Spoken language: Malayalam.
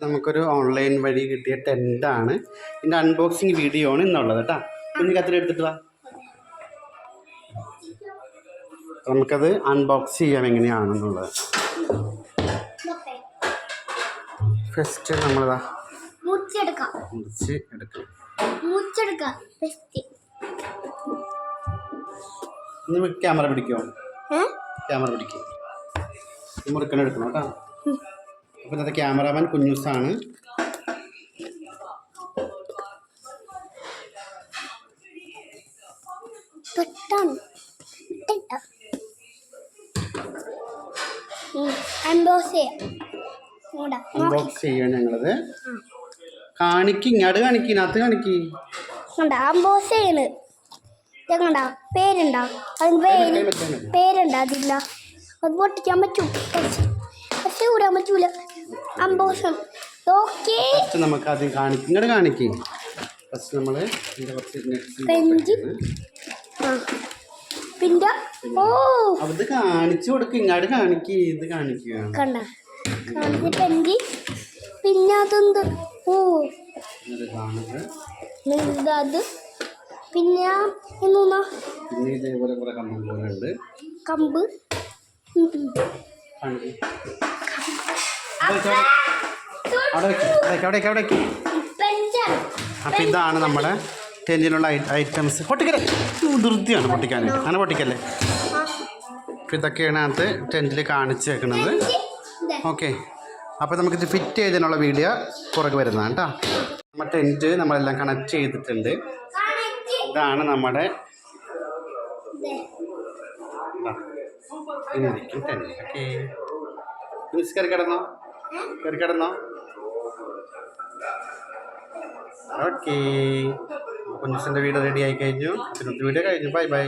നമുക്കൊരു ഓൺലൈൻ വഴി കിട്ടിയ ടെൻ്റാണ്. ഇതിൻ്റെ അൺബോക്സിങ് വീഡിയോ ആണ് ഇന്നുള്ളത് കേട്ടോ. കുഞ്ഞു കത്തിരി എടുത്തിട്ട് വാ, നമുക്കത് അൺബോക്സ് ചെയ്യാം എങ്ങനെയാണെന്നുള്ളത്. ഫസ്റ്റ് നമ്മളിതാ മുറിച്ച് എടുക്കാം. ക്യാമറ പിടിക്കുമോ? ക്യാമറ പിടിക്കും, മുറുക്കൻ എടുക്കണം കേട്ടോ. അപ്പോൾ ഇന്നത്തെ ക്യാമറാമാൻ കുഞ്ഞൂസാണ്. അൺബോക്സ് ചെയ്യാണ് ഞങ്ങളത്. കാണിക്ക്, ഇങ്ങോട്ട് കാണിക്ക്, ഇതിനകത്ത് കാണിക്ക്. പേരുണ്ടാ അതില്ല, അത് പൊട്ടിക്കാൻ പറ്റും, പക്ഷെ ഊരാൻ പറ്റൂല. അമ്പോഷം നമുക്ക് അത് കാണിക്കും, ഇങ്ങോട്ട് കാണിക്കും. ഫസ്റ്റ് നമ്മള് പിന്നെ അത് കാണിച്ചു കൊടുക്കും, ഇങ്ങോട്ട് കാണിക്ക്. ഇത് കാണിക്കുക കണ്ട പെഞ്ചി. പിന്നെ അതെന്ത് അത് പിന്നെ എന്നാ പിന്നെ ഇതേപോലെ കുറെ കമ്പുകളുണ്ട്. കമ്പ് അപ്പം ഇതാണ് നമ്മുടെ ടെൻറ്റിലുള്ള ഐറ്റംസ്. പൊട്ടിക്കല്ലേ, ധൃതിയാണ് പൊട്ടിക്കാനായിട്ട്, അങ്ങനെ പൊട്ടിക്കല്ലേ. അപ്പം ഇതൊക്കെയാണ് അത് ടെൻറ്റിൽ കാണിച്ച് വെക്കുന്നത്. ഓക്കെ, അപ്പോൾ നമുക്കിത് ഫിറ്റ് ചെയ്തതിനുള്ള വീഡിയോ പുറകെ വരുന്നതാണ് കേട്ടോ. നമ്മുടെ ടെൻറ്റ് നമ്മളെല്ലാം കണക്ട് ചെയ്തിട്ടുണ്ട്. ഇതാണ് നമ്മുടെ ഇരിക്കും ടെൻറ്റ്. ഓക്കെ, കയറി കിടന്നോ. ഓക്കെ, കുഞ്ഞുസിൻ്റെ വീഡിയോ റെഡി ആയി കഴിഞ്ഞു. പിന്നെ വീഡിയോ കഴിഞ്ഞു. ബൈ.